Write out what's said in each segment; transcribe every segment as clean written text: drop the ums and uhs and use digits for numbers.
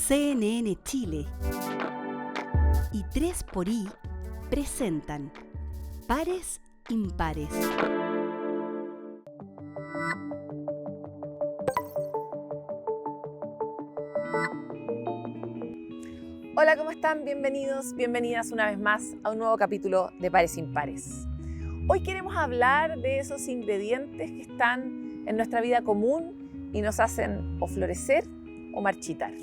CNN Chile y 3xI presentan Pares Impares. Hola, ¿cómo están? Bienvenidos, bienvenidas una vez más a un nuevo capítulo de Pares Impares. Hoy queremos hablar de esos ingredientes que están en nuestra vida común y nos hacen o florecer o marchitar.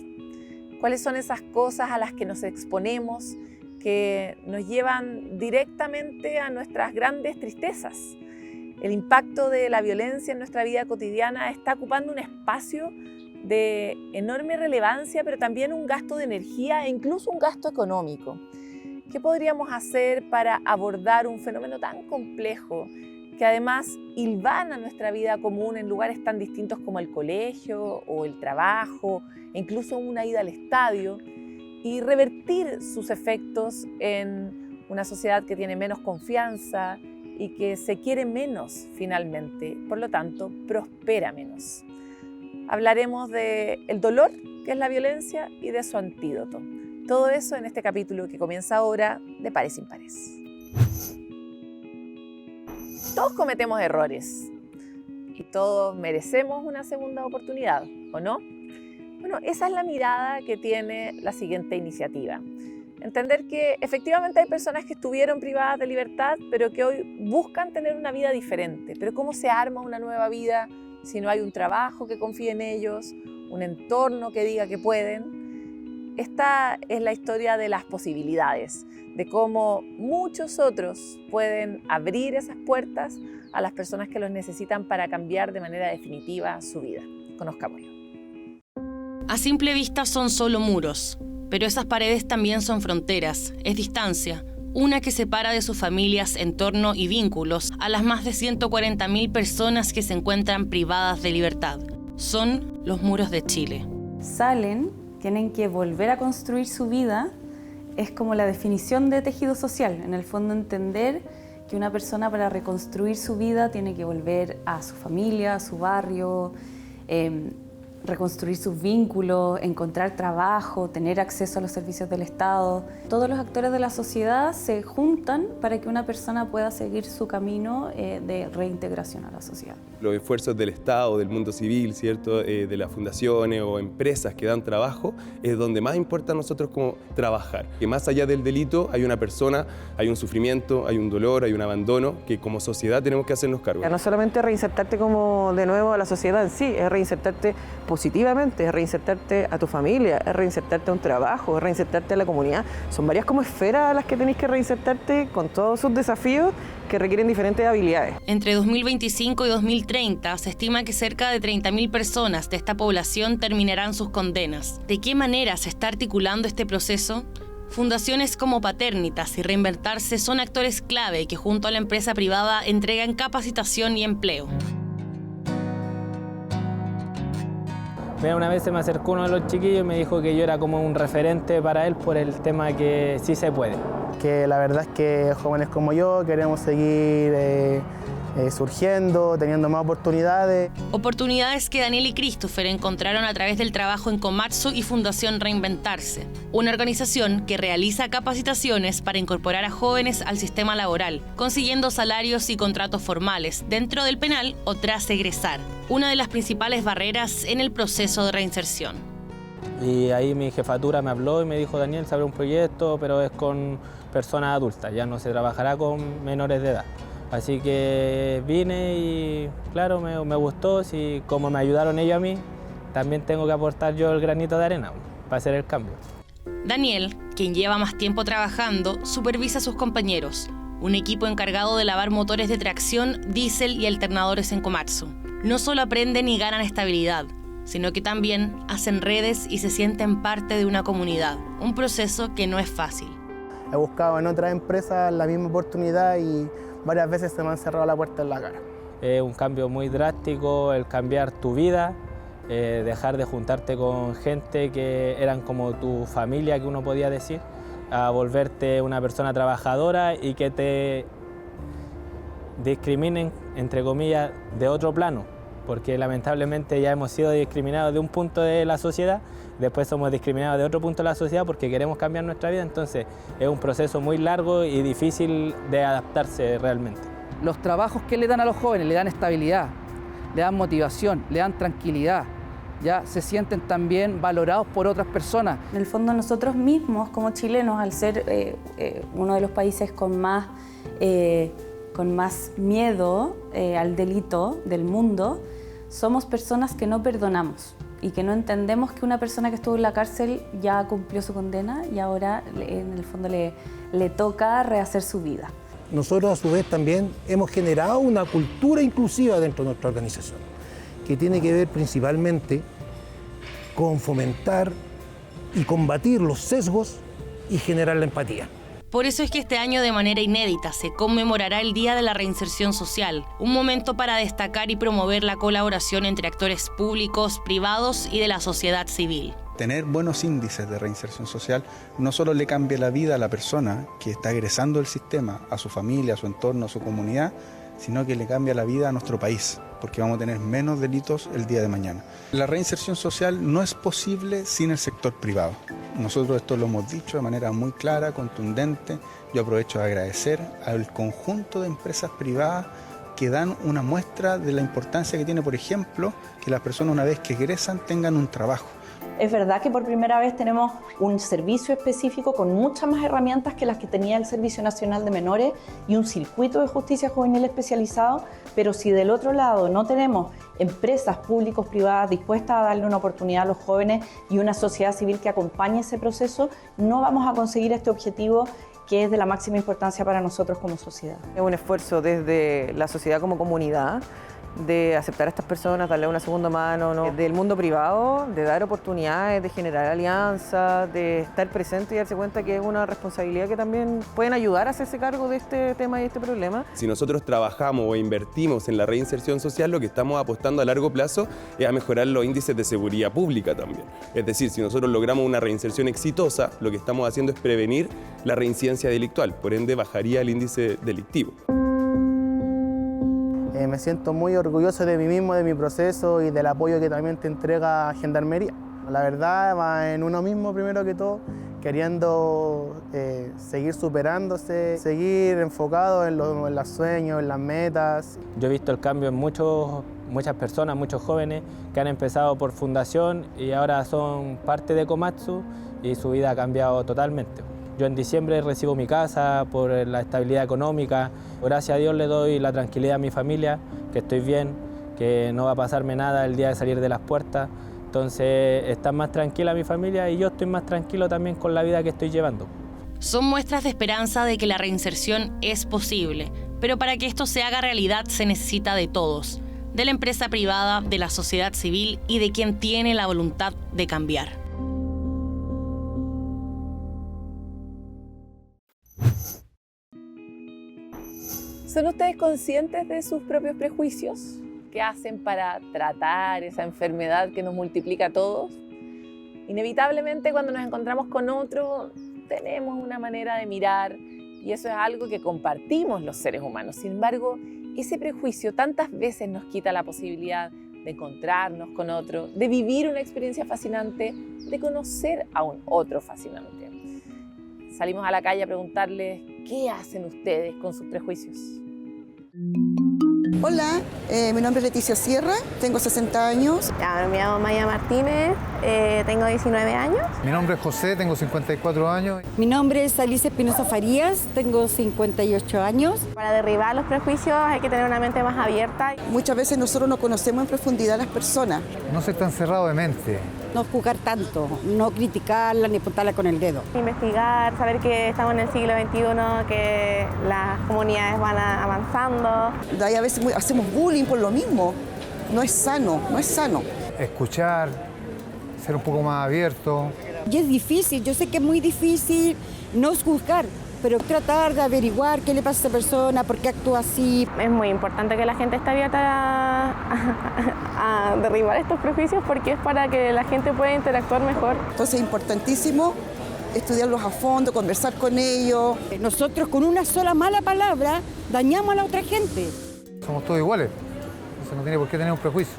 ¿Cuáles son esas cosas a las que nos exponemos que nos llevan directamente a nuestras grandes tristezas? El impacto de la violencia en nuestra vida cotidiana está ocupando un espacio de enorme relevancia, pero también un gasto de energía e incluso un gasto económico. ¿Qué podríamos hacer para abordar un fenómeno tan complejo que además hilvana nuestra vida común en lugares tan distintos como el colegio o el trabajo, e incluso una ida al estadio, y revertir sus efectos en una sociedad que tiene menos confianza y que se quiere menos finalmente, por lo tanto prospera menos? Hablaremos del dolor, que es la violencia, y de su antídoto. Todo eso en este capítulo que comienza ahora de Pares Impares. Todos cometemos errores y todos merecemos una segunda oportunidad, ¿o no? Bueno, esa es la mirada que tiene la siguiente iniciativa. Entender que efectivamente hay personas que estuvieron privadas de libertad, pero que hoy buscan tener una vida diferente. Pero ¿cómo se arma una nueva vida si no hay un trabajo que confíe en ellos, un entorno que diga que pueden? Esta es la historia de las posibilidades, de cómo muchos otros pueden abrir esas puertas a las personas que los necesitan para cambiar de manera definitiva su vida. Conozcámoslo. A simple vista son solo muros, pero esas paredes también son fronteras, es distancia. Una que separa de sus familias, entorno y vínculos a las más de 140.000 personas que se encuentran privadas de libertad. Son los muros de Chile. Salen, tienen que volver a construir su vida, es como la definición de tejido social. En el fondo, entender que una persona para reconstruir su vida tiene que volver a su familia, a su barrio, reconstruir sus vínculos, encontrar trabajo, tener acceso a los servicios del Estado. Todos los actores de la sociedad se juntan para que una persona pueda seguir su camino de reintegración a la sociedad. Los esfuerzos del Estado, del mundo civil, ¿cierto? De las fundaciones o empresas que dan trabajo, es donde más importa a nosotros como trabajar. Que más allá del delito hay una persona, hay un sufrimiento, hay un dolor, hay un abandono que como sociedad tenemos que hacernos cargo. No solamente reinsertarte como de nuevo a la sociedad en sí, es reinsertarte positivamente, es reinsertarte a tu familia, es reinsertarte a un trabajo, es reinsertarte a la comunidad. Son varias como esferas a las que tenés que reinsertarte con todos sus desafíos que requieren diferentes habilidades. Entre 2025 y 2030 se estima que cerca de 30.000 personas de esta población terminarán sus condenas. ¿De qué manera se está articulando este proceso? Fundaciones como Paternitas y Reinventarse son actores clave que junto a la empresa privada entregan capacitación y empleo. Una vez se me acercó uno de los chiquillos y me dijo que yo era como un referente para él por el tema que sí se puede. Que la verdad es que jóvenes como yo queremos seguir surgiendo, teniendo más oportunidades. Oportunidades que Daniel y Christopher encontraron a través del trabajo en Komatsu y Fundación Reinventarse, una organización que realiza capacitaciones para incorporar a jóvenes al sistema laboral, consiguiendo salarios y contratos formales dentro del penal o tras egresar, una de las principales barreras en el proceso de reinserción. Y ahí mi jefatura me habló y me dijo: Daniel, se abre un proyecto, pero es con personas adultas, ya no se trabajará con menores de edad. Así que vine y claro, me gustó, y como me ayudaron ellos a mí, también tengo que aportar yo el granito de arena para hacer el cambio. Daniel, quien lleva más tiempo trabajando, supervisa a sus compañeros, un equipo encargado de lavar motores de tracción, diésel y alternadores en Komatsu. No solo aprenden y ganan estabilidad, sino que también hacen redes y se sienten parte de una comunidad, un proceso que no es fácil. He buscado en otras empresas la misma oportunidad y varias veces se me han cerrado la puerta en la cara. Es un cambio muy drástico el cambiar tu vida, dejar de juntarte con gente que eran como tu familia, que uno podía decir, a volverte una persona trabajadora y que te discriminen, entre comillas, de otro plano, porque lamentablemente ya hemos sido discriminados de un punto de la sociedad después somos discriminados de otro punto de la sociedad porque queremos cambiar nuestra vida, entonces es un proceso muy largo y difícil de adaptarse realmente. Los trabajos que le dan a los jóvenes le dan estabilidad, le dan motivación, le dan tranquilidad, ya se sienten también valorados por otras personas. En el fondo nosotros mismos como chilenos, al ser uno de los países con más miedo al delito del mundo, somos personas que no perdonamos y que no entendemos que una persona que estuvo en la cárcel ya cumplió su condena y ahora en el fondo le toca rehacer su vida. Nosotros a su vez también hemos generado una cultura inclusiva dentro de nuestra organización, que tiene que ver principalmente con fomentar y combatir los sesgos y generar la empatía. Por eso es que este año de manera inédita se conmemorará el Día de la Reinserción Social, un momento para destacar y promover la colaboración entre actores públicos, privados y de la sociedad civil. Tener buenos índices de reinserción social no solo le cambia la vida a la persona que está egresando del sistema, a su familia, a su entorno, a su comunidad, sino que le cambia la vida a nuestro país, porque vamos a tener menos delitos el día de mañana. La reinserción social no es posible sin el sector privado. Nosotros esto lo hemos dicho de manera muy clara, contundente. Yo aprovecho de agradecer al conjunto de empresas privadas que dan una muestra de la importancia que tiene, por ejemplo, que las personas una vez que egresan tengan un trabajo. Es verdad que por primera vez tenemos un servicio específico con muchas más herramientas que las que tenía el Servicio Nacional de Menores y un circuito de justicia juvenil especializado, pero si del otro lado no tenemos empresas públicos, privadas dispuestas a darle una oportunidad a los jóvenes y una sociedad civil que acompañe ese proceso, no vamos a conseguir este objetivo que es de la máxima importancia para nosotros como sociedad. Es un esfuerzo desde la sociedad como comunidad, de aceptar a estas personas, darle una segunda mano, ¿no? Del mundo privado, de dar oportunidades, de generar alianzas, de estar presente y darse cuenta que es una responsabilidad que también pueden ayudar a hacerse cargo de este tema y este problema. Si nosotros trabajamos o invertimos en la reinserción social, lo que estamos apostando a largo plazo es a mejorar los índices de seguridad pública también. Es decir, si nosotros logramos una reinserción exitosa, lo que estamos haciendo es prevenir la reincidencia delictual, por ende bajaría el índice delictivo. Me siento muy orgulloso de mí mismo, de mi proceso y del apoyo que también te entrega Gendarmería. La verdad va en uno mismo primero que todo, queriendo seguir superándose, seguir enfocado en los sueños, en las metas. Yo he visto el cambio en muchas personas, muchos jóvenes que han empezado por fundación y ahora son parte de Komatsu y su vida ha cambiado totalmente. Yo en diciembre recibo mi casa por la estabilidad económica. Gracias a Dios le doy la tranquilidad a mi familia, que estoy bien, que no va a pasarme nada el día de salir de las puertas. Entonces está más tranquila mi familia y yo estoy más tranquilo también con la vida que estoy llevando. Son muestras de esperanza de que la reinserción es posible, pero para que esto se haga realidad se necesita de todos, de la empresa privada, de la sociedad civil y de quien tiene la voluntad de cambiar. ¿Son ustedes conscientes de sus propios prejuicios? ¿Qué hacen para tratar esa enfermedad que nos multiplica a todos? Inevitablemente cuando nos encontramos con otro, tenemos una manera de mirar y eso es algo que compartimos los seres humanos. Sin embargo, ese prejuicio tantas veces nos quita la posibilidad de encontrarnos con otro, de vivir una experiencia fascinante, de conocer a un otro fascinante. Salimos a la calle a preguntarles qué hacen ustedes con sus prejuicios. Hola, mi nombre es Leticia Sierra, tengo 60 años. Me llamo Maya Martínez, tengo 19 años. Mi nombre es José, tengo 54 años. Mi nombre es Alicia Espinosa Farías, tengo 58 años. Para derribar los prejuicios hay que tener una mente más abierta. Muchas veces nosotros no conocemos en profundidad a las personas. No ser tan cerrado de mente. No juzgar tanto, no criticarla ni apuntarla con el dedo. Investigar, saber que estamos en el siglo XXI, que las comunidades van avanzando. Hay a veces hacemos bullying por lo mismo. No es sano, no es sano. Escuchar, ser un poco más abierto. Y es difícil, yo sé que es muy difícil no juzgar, pero tratar de averiguar qué le pasa a esa persona, por qué actúa así. Es muy importante que la gente esté abierta a derribar estos prejuicios porque es para que la gente pueda interactuar mejor. Entonces es importantísimo estudiarlos a fondo, conversar con ellos. Nosotros con una sola mala palabra dañamos a la otra gente. Somos todos iguales, entonces no tiene por qué tener un prejuicio.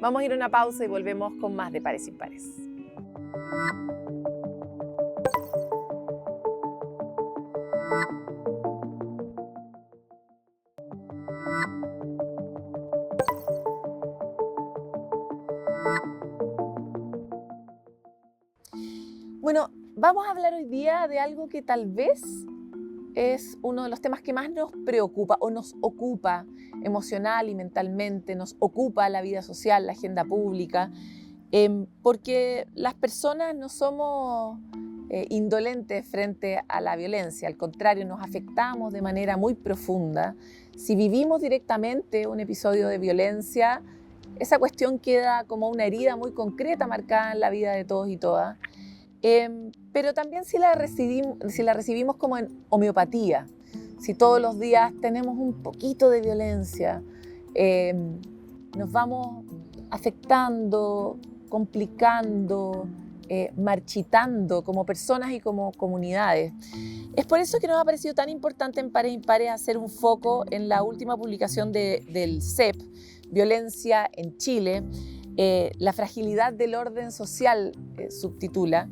Vamos a ir a una pausa y volvemos con más de Pares Impares. Bueno, vamos a hablar hoy día de algo que tal vez es uno de los temas que más nos preocupa o nos ocupa emocional y mentalmente, nos ocupa la vida social, la agenda pública, porque las personas no somos indolentes frente a la violencia, al contrario, nos afectamos de manera muy profunda. Si vivimos directamente un episodio de violencia, esa cuestión queda como una herida muy concreta marcada en la vida de todos y todas. Pero también si la recibimos como en homeopatía, si todos los días tenemos un poquito de violencia, nos vamos afectando, complicando, marchitando como personas y como comunidades. Es por eso que nos ha parecido tan importante en Pares Impares hacer un foco en la última publicación del CEP, Violencia en Chile, la fragilidad del orden social, subtitula,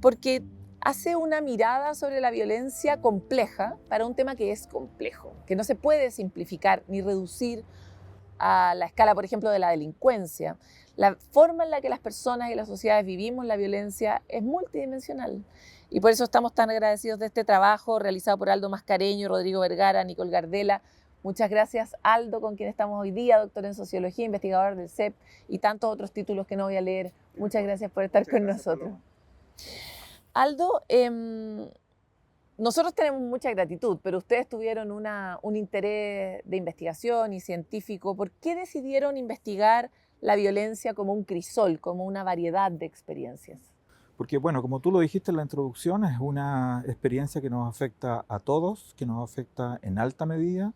porque hace una mirada sobre la violencia compleja para un tema que es complejo, que no se puede simplificar ni reducir a la escala, por ejemplo, de la delincuencia. La forma en la que las personas y las sociedades vivimos la violencia es multidimensional. Y por eso estamos tan agradecidos de este trabajo realizado por Aldo Mascareño, Rodrigo Vergara, Nicole Gardela. Muchas gracias, Aldo, con quien estamos hoy día, doctor en Sociología, investigador del CEP y tantos otros títulos que no voy a leer. Muchas gracias por estar con nosotros. Aldo, nosotros tenemos mucha gratitud, pero ustedes tuvieron un interés de investigación y científico. ¿Por qué decidieron investigar la violencia como un crisol, como una variedad de experiencias? Porque, bueno, como tú lo dijiste en la introducción, es una experiencia que nos afecta a todos, que nos afecta en alta medida,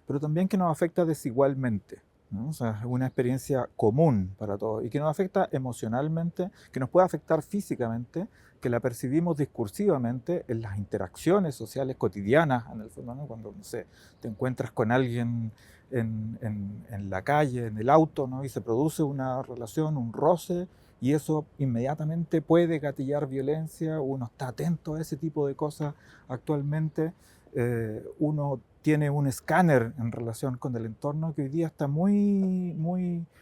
pero también que nos afecta desigualmente, ¿no? O sea, es una experiencia común para todos y que nos afecta emocionalmente, que nos puede afectar físicamente, que la percibimos discursivamente en las interacciones sociales cotidianas, en el fondo, ¿no? Cuando, no sé, te encuentras con alguien en la calle, en el auto, ¿no? Y se produce una relación, un roce, y eso inmediatamente puede gatillar violencia. Uno está atento a ese tipo de cosas actualmente. Uno tiene un escáner en relación con el entorno que hoy día está muy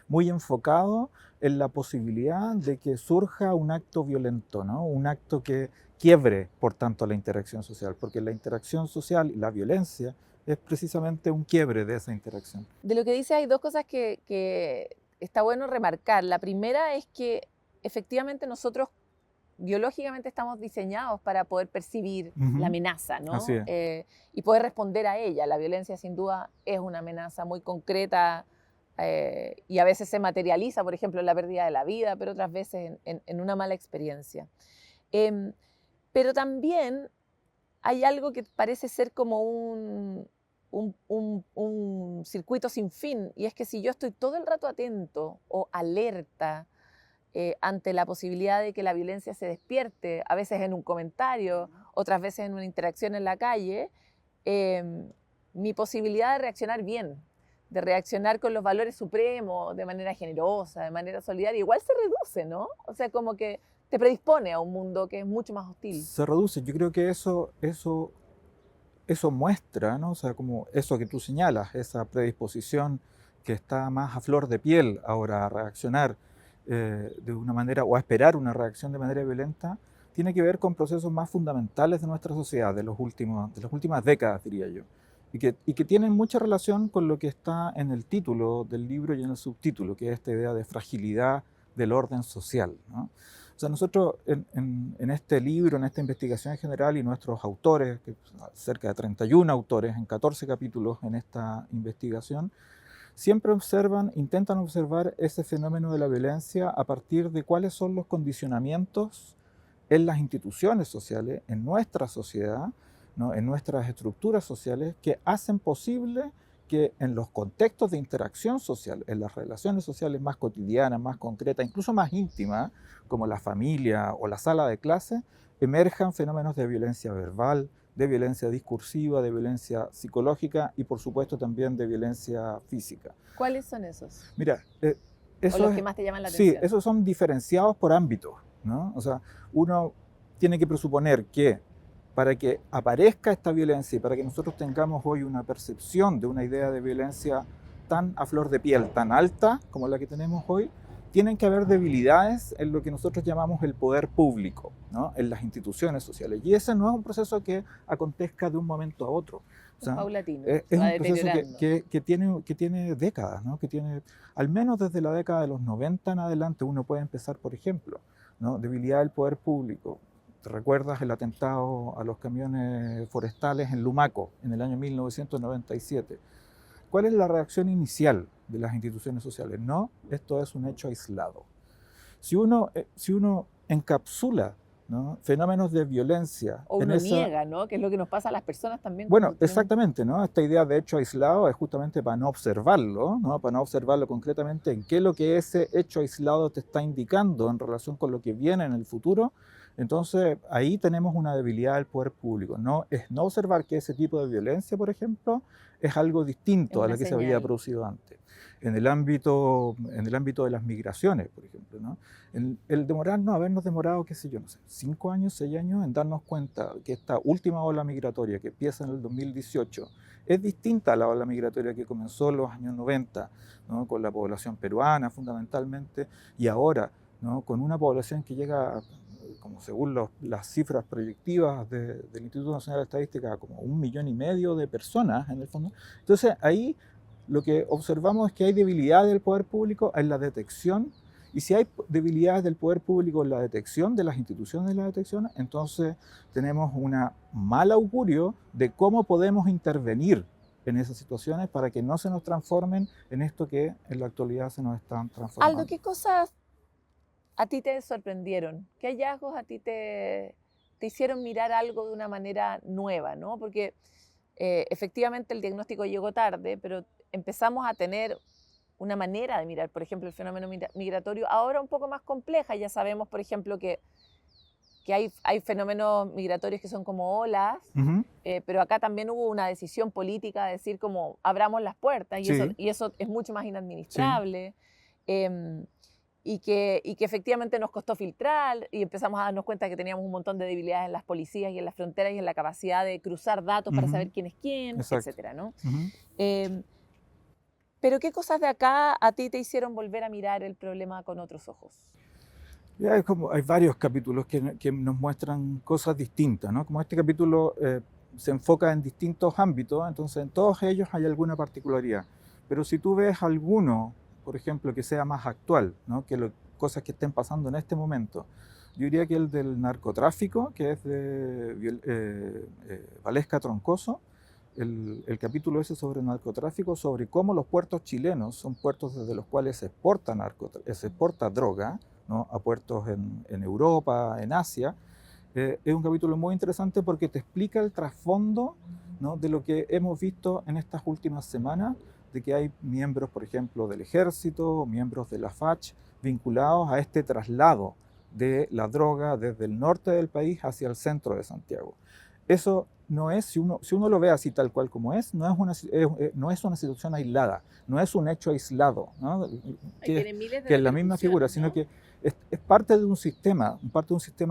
enfocado en la posibilidad de que surja un acto violento, ¿no? Un acto que quiebre, por tanto, la interacción social, porque la interacción social y la violencia es precisamente un quiebre de esa interacción. De lo que dice hay dos cosas que está bueno remarcar. La primera es que efectivamente nosotros biológicamente estamos diseñados para poder percibir la amenaza, ¿no? Así es. Y poder responder a ella. La violencia sin duda es una amenaza muy concreta y a veces se materializa, por ejemplo, en la pérdida de la vida, pero otras veces en una mala experiencia. Pero también hay algo que parece ser como un circuito sin fin, y es que si yo estoy todo el rato atento o alerta ante la posibilidad de que la violencia se despierte, a veces en un comentario, otras veces en una interacción en la calle, mi posibilidad de reaccionar bien, de reaccionar con los valores supremos, de manera generosa, de manera solidaria, igual se reduce, ¿no? O sea, como que te predispone a un mundo que es mucho más hostil. Se reduce. Yo creo que eso muestra, ¿no? O sea, como eso que tú señalas, esa predisposición que está más a flor de piel ahora a reaccionar de una manera, o a esperar una reacción de manera violenta, tiene que ver con procesos más fundamentales de nuestra sociedad, de las últimas décadas, diría yo, y que tienen mucha relación con lo que está en el título del libro y en el subtítulo, que es esta idea de fragilidad del orden social, ¿no? O sea, nosotros en este libro, en esta investigación en general, y nuestros autores, que cerca de 31 autores en 14 capítulos en esta investigación, siempre intentan observar ese fenómeno de la violencia a partir de cuáles son los condicionamientos en las instituciones sociales, en nuestra sociedad, ¿no? En nuestras estructuras sociales, que hacen posible que en los contextos de interacción social, en las relaciones sociales más cotidianas, más concretas, incluso más íntimas, como la familia o la sala de clase, emerjan fenómenos de violencia verbal, de violencia discursiva, de violencia psicológica y, por supuesto, también de violencia física. ¿Cuáles son esos? Mira, o los que más te llaman la Sí, atención. esos son diferenciados por ámbitos, ¿no? O sea, uno tiene que presuponer que para que aparezca esta violencia y para que nosotros tengamos hoy una percepción de una idea de violencia tan a flor de piel, tan alta como la que tenemos hoy, tienen que haber debilidades en lo que nosotros llamamos el poder público, ¿no? En las instituciones sociales. Y ese no es un proceso que acontezca de un momento a otro. O sea, paulatino, es va un proceso deteriorando. que tiene décadas, ¿no? Que tiene, al menos desde la década de los 90 en adelante, uno puede empezar, por ejemplo, ¿no? Debilidad del poder público. ¿Te recuerdas el atentado a los camiones forestales en Lumaco en el año 1997? ¿Cuál es la reacción inicial de las instituciones sociales? No, esto es un hecho aislado. Si uno encapsula, ¿no? fenómenos de violencia... O uno niega, ¿no? Que es lo que nos pasa a las personas también. Bueno, exactamente, ¿no? Esta idea de hecho aislado es justamente para no observarlo, ¿no? Para no observarlo concretamente en qué es lo que ese hecho aislado te está indicando en relación con lo que viene en el futuro. Entonces, ahí tenemos una debilidad del poder público. No observar que ese tipo de violencia, por ejemplo, es algo distinto a la que se había producido antes. En el ámbito de las migraciones, por ejemplo, ¿no? Habernos demorado, qué sé yo, no sé, 5 años, 6 años en darnos cuenta que esta última ola migratoria que empieza en el 2018 es distinta a la ola migratoria que comenzó en los años 90, ¿no? Con la población peruana fundamentalmente, y ahora, ¿no? Con una población que llega, como según las cifras proyectivas del Instituto Nacional de Estadística, como 1,5 millones de personas en el fondo. Entonces ahí lo que observamos es que hay debilidad del poder público en la detección, y si hay debilidades del poder público en la detección de las instituciones de la detección, entonces tenemos un mal augurio de cómo podemos intervenir en esas situaciones para que no se nos transformen en esto que en la actualidad se nos están transformando. Aldo, ¿qué cosas a ti te sorprendieron? ¿Qué hallazgos a ti te hicieron mirar algo de una manera nueva, ¿no? Porque efectivamente el diagnóstico llegó tarde, pero empezamos a tener una manera de mirar, por ejemplo, el fenómeno migratorio ahora un poco más compleja. Ya sabemos, por ejemplo, que hay fenómenos migratorios que son como olas, pero acá también hubo una decisión política de decir como abramos las puertas, y eso es mucho más inadministrable. Y que efectivamente nos costó filtrar, y empezamos a darnos cuenta que teníamos un montón de debilidades en las policías y en las fronteras y en la capacidad de cruzar datos para saber quién es quién, etcétera, ¿no? Pero ¿qué cosas de acá a ti te hicieron volver a mirar el problema con otros ojos? Hay varios capítulos que nos muestran cosas distintas, ¿no? Como este capítulo se enfoca en distintos ámbitos, entonces en todos ellos hay alguna particularidad. Pero si tú ves alguno, por ejemplo, que sea más actual, ¿no? Que cosas que estén pasando en este momento, yo diría que el del narcotráfico, que es de Valesca Troncoso, el capítulo ese sobre el narcotráfico, sobre cómo los puertos chilenos son puertos desde los cuales se exporta droga, ¿no? A puertos en Europa, en Asia, es un capítulo muy interesante porque te explica el trasfondo, ¿no? De lo que hemos visto en estas últimas semanas, de que hay miembros, por ejemplo, del ejército, miembros de la FACH, vinculados a este traslado de la droga desde el norte del país hacia el centro de Santiago. Eso no es, si uno lo ve así tal cual como es, no es una situación aislada, no es un hecho aislado, ¿no? que es la misma figura, ¿no? Sino que es parte de un sistema,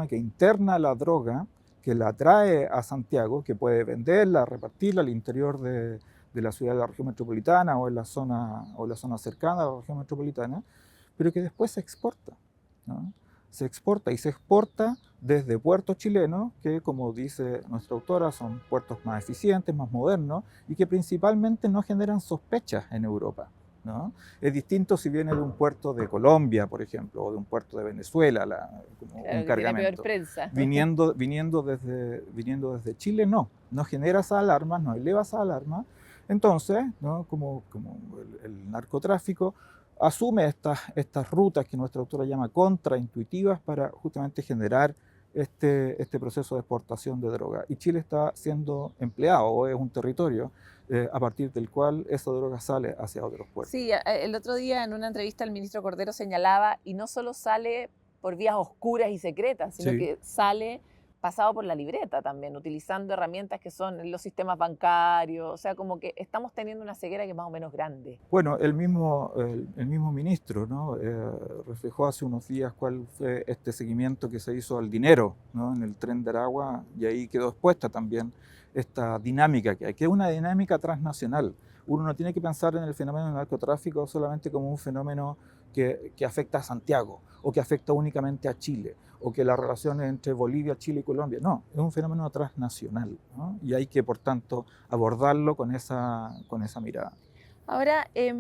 que interna la droga, que la trae a Santiago, que puede venderla, repartirla al interior de la ciudad de la región metropolitana o en la zona cercana a la región metropolitana, pero que después se exporta, ¿no? Se exporta desde puertos chilenos que, como dice nuestra autora, son puertos más eficientes, más modernos y que principalmente no generan sospechas en Europa, ¿no? Es distinto si viene de un puerto de Colombia, por ejemplo, o de un puerto de Venezuela, como un cargamento. Viniendo desde Chile, no genera esa alarma, no eleva esa alarma. Entonces, ¿no? como el narcotráfico asume estas rutas que nuestra autora llama contraintuitivas para justamente generar este proceso de exportación de droga. Y Chile está siendo empleado, o es un territorio a partir del cual esa droga sale hacia otros puertos. Sí, el otro día en una entrevista el ministro Cordero señalaba, y no solo sale por vías oscuras y secretas, sino que sale pasado por la libreta también, utilizando herramientas que son los sistemas bancarios, o sea, como que estamos teniendo una ceguera que es más o menos grande. Bueno, el mismo ministro, ¿no? Reflejó hace unos días cuál fue este seguimiento que se hizo al dinero, ¿no? En el Tren de Aragua, y ahí quedó expuesta también esta dinámica que hay, que es una dinámica transnacional. Uno no tiene que pensar en el fenómeno del narcotráfico solamente como un fenómeno que afecta a Santiago o que afecta únicamente a Chile o que las relaciones entre Bolivia, Chile y Colombia. No, es un fenómeno transnacional, ¿no? Y hay que, por tanto, abordarlo con esa mirada. Ahora, es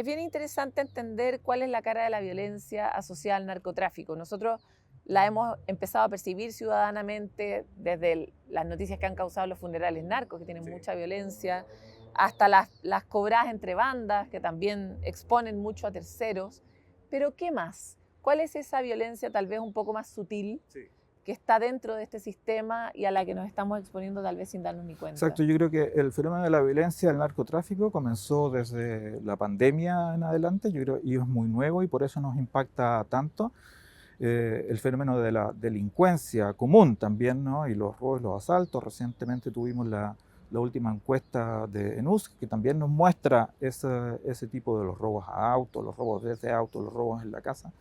bien interesante entender cuál es la cara de la violencia asociada al narcotráfico. Nosotros la hemos empezado a percibir ciudadanamente desde las noticias que han causado los funerales narcos, que tienen mucha violencia, hasta las cobradas entre bandas, que también exponen mucho a terceros. Pero, ¿qué más? ¿Cuál es esa violencia tal vez un poco más sutil que está dentro de este sistema y a la que nos estamos exponiendo tal vez sin darnos ni cuenta? Exacto, yo creo que el fenómeno de la violencia del narcotráfico comenzó desde la pandemia en adelante, yo creo, y es muy nuevo y por eso nos impacta tanto. El fenómeno de la delincuencia común también, ¿no? Y los robos, los asaltos. Recientemente tuvimos la última encuesta de ENUS, que también nos muestra ese tipo de los robos a autos, los robos desde autos, los robos en la casa.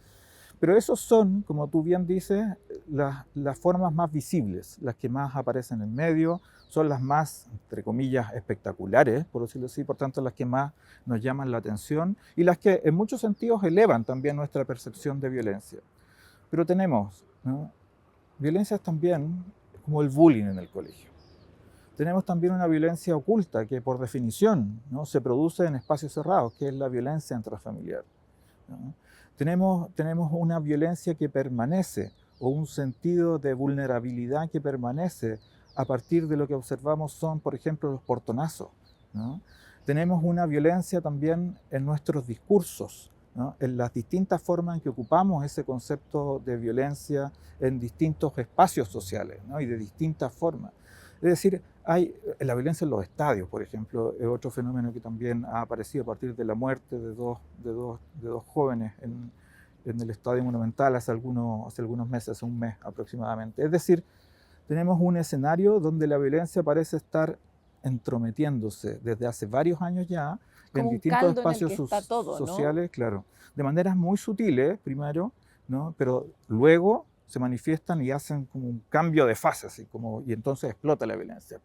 Pero esos son, como tú bien dices, las formas más visibles, las que más aparecen en medio, son las más, entre comillas, espectaculares, por decirlo así, por tanto las que más nos llaman la atención y las que en muchos sentidos elevan también nuestra percepción de violencia. Pero tenemos, ¿no?, violencias también como el bullying en el colegio. Tenemos también una violencia oculta que por definición, ¿no?, se produce en espacios cerrados, que es la violencia intrafamiliar, ¿no? Tenemos una violencia que permanece o un sentido de vulnerabilidad que permanece a partir de lo que observamos son, por ejemplo, los portonazos, ¿no? Tenemos una violencia también en nuestros discursos, ¿no?, en las distintas formas en que ocupamos ese concepto de violencia en distintos espacios sociales, ¿no?, y de distintas formas. Es decir, hay la violencia en los estadios, por ejemplo, es otro fenómeno que también ha aparecido a partir de la muerte de dos jóvenes en el Estadio Monumental hace algunos meses, hace un mes aproximadamente. Es decir, tenemos un escenario donde la violencia parece estar entrometiéndose desde hace varios años ya en distintos espacios sociales, ¿no? Claro, de maneras muy sutiles primero, ¿no?, pero luego se manifiestan y hacen como un cambio de fase, así como, y entonces explota la violencia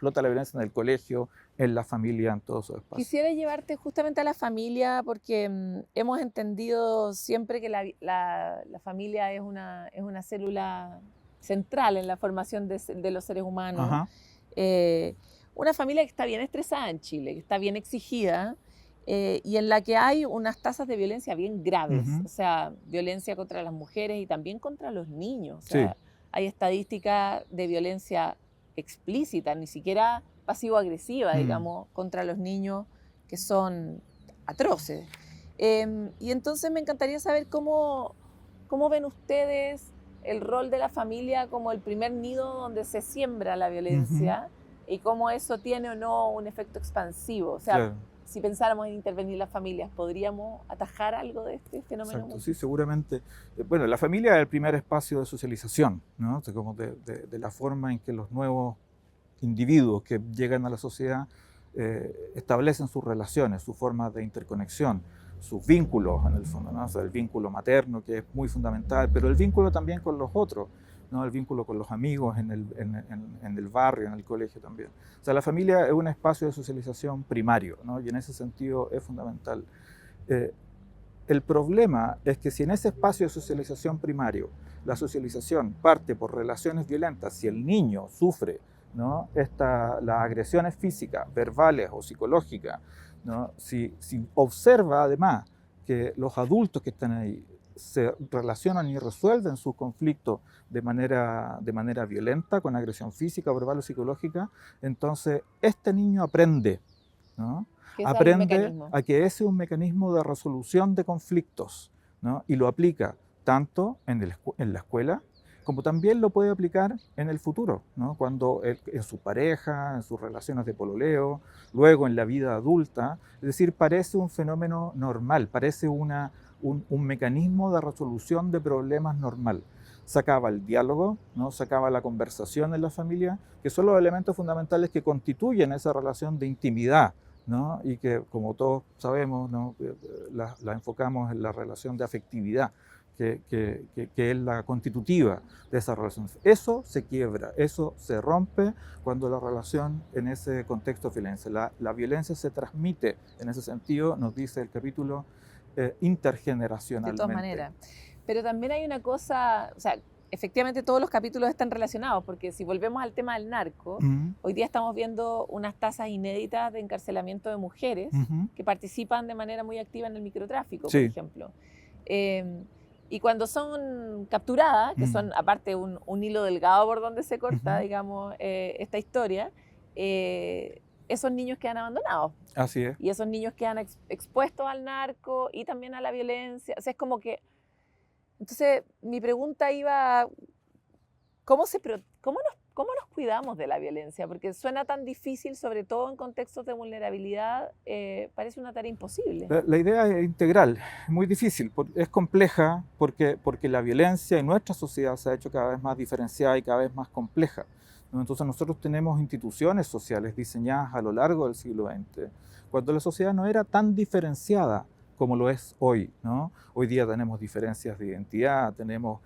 en el colegio, en la familia, en todos esos espacios. Quisiera llevarte justamente a la familia porque hemos entendido siempre que la familia es una célula central en la formación de los seres humanos. Una familia que está bien estresada en Chile, que está bien exigida, y en la que hay unas tasas de violencia bien graves, o sea, violencia contra las mujeres y también contra los niños. O sea, hay estadísticas de violencia explícita, ni siquiera pasivo-agresiva, digamos, contra los niños, que son atroces. Y entonces me encantaría saber cómo ven ustedes el rol de la familia como el primer nido donde se siembra la violencia y cómo eso tiene o no un efecto expansivo. O sea, si pensáramos en intervenir las familias, ¿podríamos atajar algo de este fenómeno? Exacto, sí, seguramente. Bueno, la familia es el primer espacio de socialización, ¿no? Como de la forma en que los nuevos individuos que llegan a la sociedad establecen sus relaciones, sus formas de interconexión, sus vínculos en el fondo, ¿no? O sea, el vínculo materno, que es muy fundamental, pero el vínculo también con los otros, ¿no? El vínculo con los amigos en el barrio, en el colegio también. O sea, la familia es un espacio de socialización primario, ¿no? Y en ese sentido es fundamental. El problema es que si en ese espacio de socialización primario la socialización parte por relaciones violentas, si el niño sufre, ¿no?, las agresiones físicas, verbales o psicológicas, ¿no?, si observa además que los adultos que están ahí se relacionan y resuelven sus conflictos de manera violenta, con agresión física, verbal o psicológica, entonces este niño aprende, ¿no?, aprende a que ese es un mecanismo de resolución de conflictos, ¿no?, y lo aplica tanto en la escuela como también lo puede aplicar en el futuro, ¿no?, cuando en su pareja, en sus relaciones de pololeo, luego en la vida adulta. Es decir, parece un fenómeno normal, parece un mecanismo de resolución de problemas normal. O se acaba el diálogo, ¿no? Se acaba la conversación en la familia, que son los elementos fundamentales que constituyen esa relación de intimidad, ¿no? Y que, como todos sabemos, ¿no? la enfocamos en la relación de afectividad, que es la constitutiva de esa relación. Eso se quiebra, eso se rompe cuando la relación en ese contexto de violencia. La violencia se transmite, en ese sentido, nos dice el capítulo, intergeneracionalmente. De todas maneras. Pero también hay una cosa, o sea, efectivamente todos los capítulos están relacionados, porque si volvemos al tema del narco, hoy día estamos viendo unas tasas inéditas de encarcelamiento de mujeres que participan de manera muy activa en el microtráfico, por ejemplo. Y cuando son capturadas, que son aparte un hilo delgado por donde se corta, digamos, esta historia, esos niños quedan abandonados. Así es. Y esos niños quedan expuestos al narco y también a la violencia. O sea, es como que... Entonces, mi pregunta iba, ¿cómo nos cuidamos de la violencia? Porque suena tan difícil, sobre todo en contextos de vulnerabilidad, parece una tarea imposible. La idea es integral, muy difícil, es compleja porque la violencia en nuestra sociedad se ha hecho cada vez más diferenciada y cada vez más compleja, ¿no? Entonces nosotros tenemos instituciones sociales diseñadas a lo largo del siglo XX, cuando la sociedad no era tan diferenciada como lo es hoy, ¿no? Hoy día tenemos diferencias de identidad, tenemos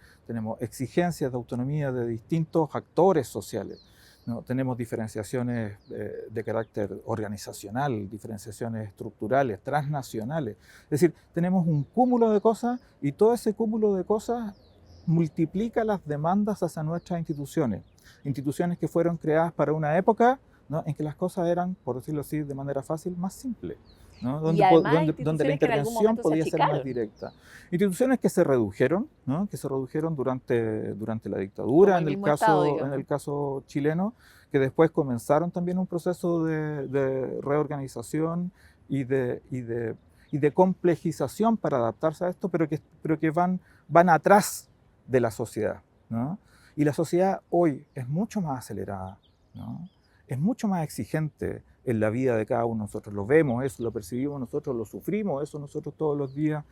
exigencias de autonomía de distintos actores sociales, ¿no? Tenemos diferenciaciones de carácter organizacional, diferenciaciones estructurales, transnacionales. Es decir, tenemos un cúmulo de cosas y todo ese cúmulo de cosas multiplica las demandas hacia nuestras instituciones. Instituciones que fueron creadas para una época, ¿no? En que las cosas eran, por decirlo así, de manera fácil, más simples, ¿no? Donde la intervención podía ser más directa. Instituciones que se redujeron, ¿no? Que se redujeron durante la dictadura, en el caso chileno, que después comenzaron también un proceso de reorganización y de complejización para adaptarse a esto, pero que van atrás de la sociedad, ¿no? Y la sociedad hoy es mucho más acelerada, ¿no? Es mucho más exigente en la vida de cada uno de nosotros. Lo vemos, eso lo percibimos nosotros, lo sufrimos, eso nosotros todos los días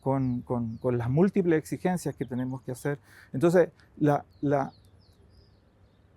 con las múltiples exigencias que tenemos que hacer. Entonces,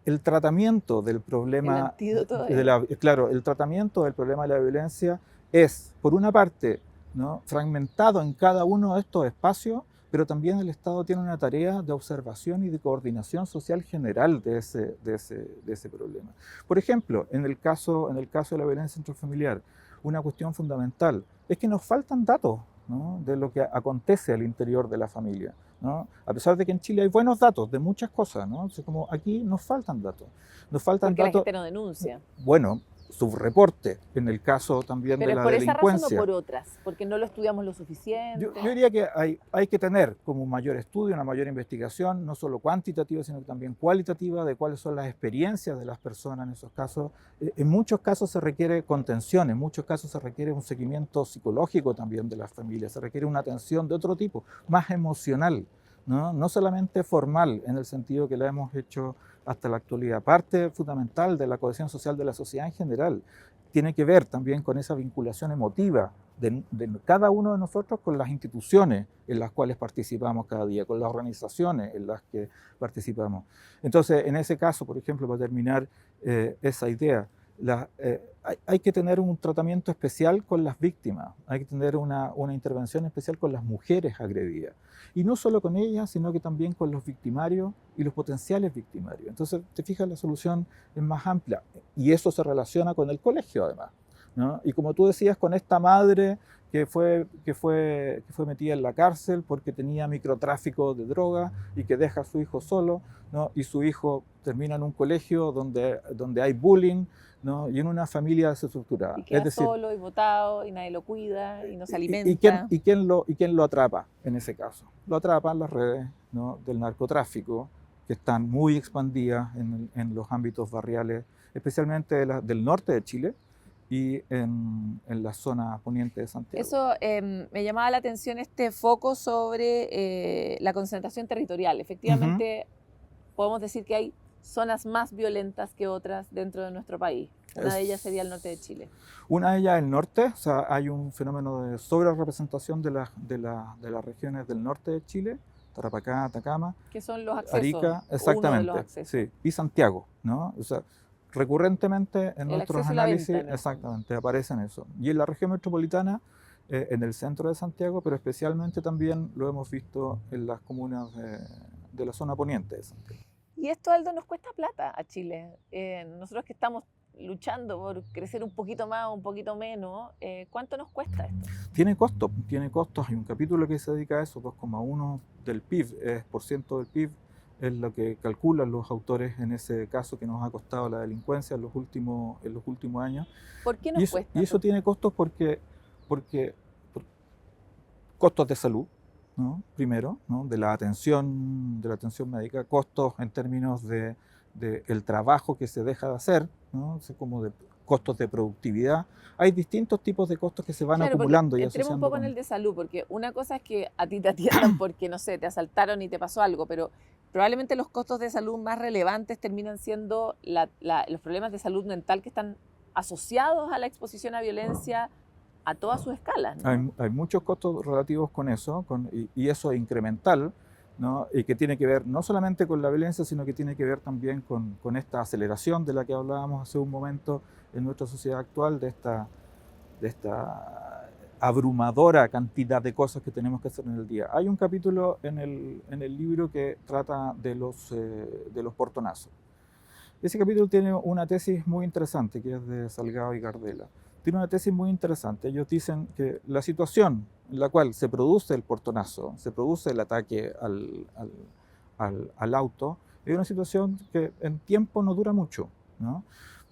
el tratamiento del problema el tratamiento del problema de la violencia es, por una parte, ¿no? Fragmentado en cada uno de estos espacios, pero también el Estado tiene una tarea de observación y de coordinación social general de ese problema. Por ejemplo, en el caso de la violencia intrafamiliar, una cuestión fundamental es que nos faltan datos, ¿no? De lo que acontece al interior de la familia, ¿no? A pesar de que en Chile hay buenos datos de muchas cosas, ¿no? O sea, como aquí nos faltan datos. Porque la gente no denuncia. Bueno, subreporte, en el caso también de la delincuencia. ¿Pero por esa razón o por otras? ¿Porque no lo estudiamos lo suficiente? Yo diría que hay que tener como un mayor estudio, una mayor investigación, no solo cuantitativa, sino también cualitativa, de cuáles son las experiencias de las personas en esos casos. En muchos casos se requiere contención, en muchos casos se requiere un seguimiento psicológico también de las familias, se requiere una atención de otro tipo, más emocional, ¿no? No solamente formal, en el sentido que la hemos hecho hasta la actualidad. Parte fundamental de la cohesión social de la sociedad en general tiene que ver también con esa vinculación emotiva de cada uno de nosotros con las instituciones en las cuales participamos cada día, con las organizaciones en las que participamos. Entonces, en ese caso, por ejemplo, para terminar esa idea, hay que tener un tratamiento especial con las víctimas, hay que tener una intervención especial con las mujeres agredidas. Y no solo con ellas, sino que también con los victimarios y los potenciales victimarios. Entonces, te fijas, la solución es más amplia. Y eso se relaciona con el colegio, además, ¿no? Y como tú decías, con esta madre que fue metida en la cárcel porque tenía microtráfico de droga y que deja a su hijo solo, ¿no? Y su hijo termina en un colegio donde hay bullying, ¿no? Y en una familia desestructurada. Y queda solo y botado y nadie lo cuida y no se alimenta. ¿Y quién lo atrapa en ese caso? Lo atrapan las redes, ¿no? Del narcotráfico, que están muy expandidas en los ámbitos barriales, especialmente del norte de Chile y en la zona poniente de Santiago. Eso me llamaba la atención, este foco sobre la concentración territorial. Efectivamente, podemos decir que hay zonas más violentas que otras dentro de nuestro país. Una de ellas sería el norte de Chile. Una de ellas el norte, o sea, hay un fenómeno de sobrerepresentación de las regiones del norte de Chile, Tarapacá, Atacama, que son los accesos, Arica, uno exactamente, de los accesos. sí, y Santiago, ¿no? O sea, recurrentemente en El nuestros acceso y la análisis, venta, ¿no? exactamente, aparecen eso. Y en la región metropolitana, en el centro de Santiago, pero especialmente también lo hemos visto en las comunas de la zona poniente de Santiago. Y esto, Aldo, nos cuesta plata a Chile. Nosotros que estamos luchando por crecer un poquito más o un poquito menos, ¿cuánto nos cuesta esto? Tiene costos. Hay un capítulo que se dedica a eso, 2,1 del PIB, por ciento del PIB, es lo que calculan los autores en ese caso que nos ha costado la delincuencia en los últimos años. ¿Por qué nos cuesta? Y eso tiene costos porque costos de salud, ¿no? Primero, ¿no? de la atención médica, costos en términos de el trabajo que se deja de hacer, ¿no? O sea, como de costos de productividad. Hay distintos tipos de costos que se van acumulando y entremos un poco en el de salud, porque una cosa es que a ti te atiendan porque, no sé, te asaltaron y te pasó algo, pero probablemente los costos de salud más relevantes terminan siendo los problemas de salud mental que están asociados a la exposición a violencia a todas sus escalas, ¿no? Hay muchos costos relativos con eso, y eso es incremental, ¿no? Y que tiene que ver no solamente con la violencia, sino que tiene que ver también con esta aceleración de la que hablábamos hace un momento en nuestra sociedad actual, de esta abrumadora cantidad de cosas que tenemos que hacer en el día. Hay un capítulo en el libro que trata de los portonazos. Ese capítulo tiene una tesis muy interesante, que es de Salgado y Gardela. Tiene una tesis muy interesante. Ellos dicen que la situación en la cual se produce el portonazo, se produce el ataque al auto, es una situación que en tiempo no dura mucho, ¿no?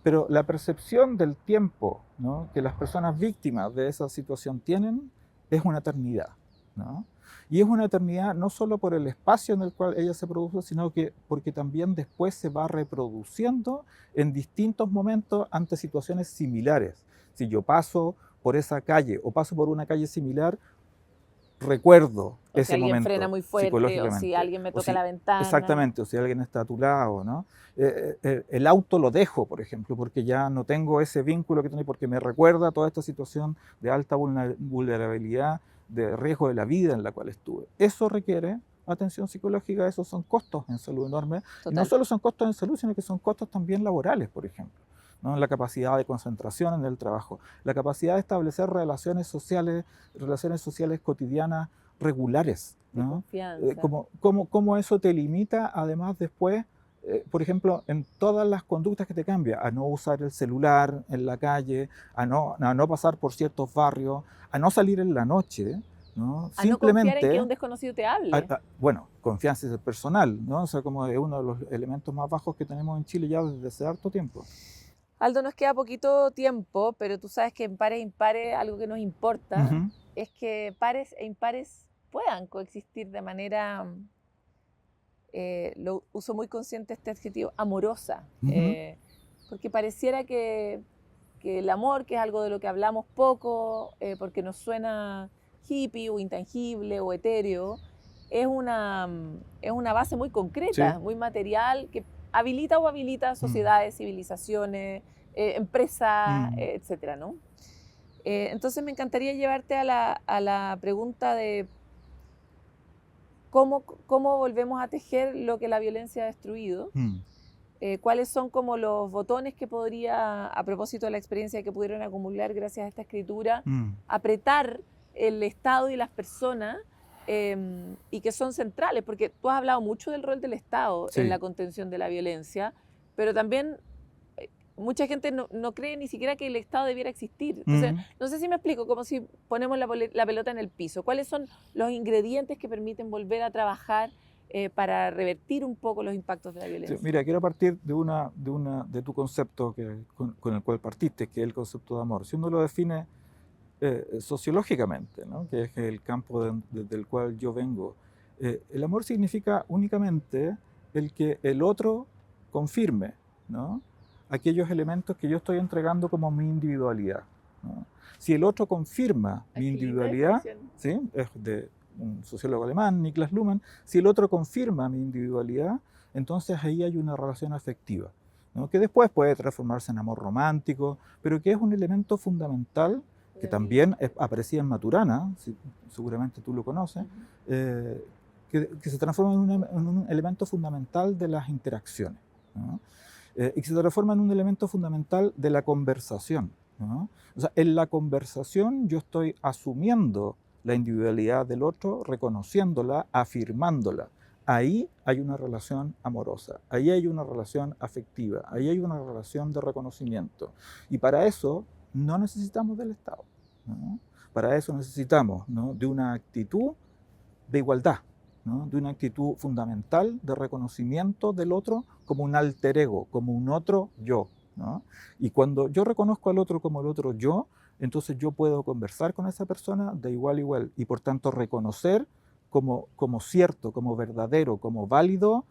Pero la percepción del tiempo, ¿no? que las personas víctimas de esa situación tienen es una eternidad, ¿no? Y es una eternidad no solo por el espacio en el cual ella se produce, sino que porque también después se va reproduciendo en distintos momentos ante situaciones similares. Si yo paso por esa calle o paso por una calle similar, recuerdo ese momento. Si alguien frena muy fuerte, o si alguien me toca la ventana. Exactamente, o si alguien está a tu lado, ¿no? El auto lo dejo, por ejemplo, porque ya no tengo ese vínculo que tengo, porque me recuerda toda esta situación de alta vulnerabilidad, de riesgo de la vida en la cual estuve. Eso requiere atención psicológica, esos son costos en salud enormes. Y no solo son costos en salud, sino que son costos también laborales, por ejemplo, ¿no? La capacidad de concentración en el trabajo, la capacidad de establecer relaciones sociales cotidianas regulares, ¿no? Cómo eso te limita, además después, por ejemplo, en todas las conductas que te cambia, a no usar el celular en la calle, a no pasar por ciertos barrios, a no salir en la noche, ¿no? A no confiar en que un desconocido te hable. Bueno, confianza personal, ¿no? O sea, como es uno de los elementos más bajos que tenemos en Chile ya desde hace harto tiempo. Aldo, nos queda poquito tiempo, pero tú sabes que en pares e impares algo que nos importa es que pares e impares puedan coexistir de manera, lo uso muy consciente este adjetivo, amorosa. Porque pareciera que el amor, que es algo de lo que hablamos poco, porque nos suena hippie o intangible o etéreo, es una base muy concreta, muy material, que habilita o habilita sociedades, civilizaciones, empresas, etcétera, ¿no? Entonces me encantaría llevarte a la pregunta de cómo volvemos a tejer lo que la violencia ha destruido. ¿Cuáles son como los botones que podría, a propósito de la experiencia que pudieron acumular gracias a esta escritura, apretar el Estado y las personas, y que son centrales? Porque tú has hablado mucho del rol del Estado en la contención de la violencia, pero también mucha gente no cree ni siquiera que el Estado debiera existir. Entonces, no sé si me explico, como si ponemos la pelota en el piso. ¿Cuáles son los ingredientes que permiten volver a trabajar para revertir un poco los impactos de la violencia? Sí, mira, quiero partir de tu concepto con el cual partiste, que es el concepto de amor. Si uno lo define sociológicamente, ¿no? Que es el campo del cual yo vengo, el amor significa únicamente el que el otro confirme, ¿no? Aquellos elementos que yo estoy entregando como mi individualidad, ¿no? Si el otro confirma mi individualidad, ¿sí? Es de un sociólogo alemán, Niklas Luhmann, si el otro confirma mi individualidad, entonces ahí hay una relación afectiva, ¿no? Que después puede transformarse en amor romántico, pero que es un elemento fundamental que también aparecía en Maturana, seguramente tú lo conoces, que que se transforma en un elemento fundamental de las interacciones, ¿no? Y que se transforma en un elemento fundamental de la conversación, ¿no? O sea, en la conversación yo estoy asumiendo la individualidad del otro, reconociéndola, afirmándola. Ahí hay una relación amorosa, ahí hay una relación afectiva, ahí hay una relación de reconocimiento. Y para eso no necesitamos del Estado, ¿no? Para eso necesitamos, ¿no?, de una actitud de igualdad, ¿no?, de una actitud fundamental de reconocimiento del otro como un alter ego, como un otro yo, ¿no? Y cuando yo reconozco al otro como el otro yo, entonces yo puedo conversar con esa persona de igual a igual y por tanto reconocer como cierto, como verdadero, como válido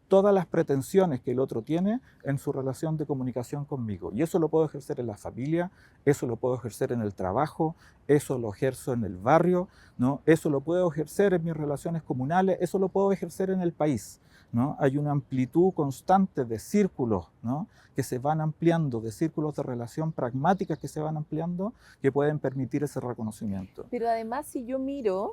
todas las pretensiones que el otro tiene en su relación de comunicación conmigo. Y eso lo puedo ejercer en la familia, eso lo puedo ejercer en el trabajo, eso lo ejerzo en el barrio, ¿no? Eso lo puedo ejercer en mis relaciones comunales, eso lo puedo ejercer en el país, ¿no? Hay una amplitud constante de círculos, ¿no?, que se van ampliando, de círculos de relación pragmáticas que se van ampliando, que pueden permitir ese reconocimiento. Pero además, si yo miro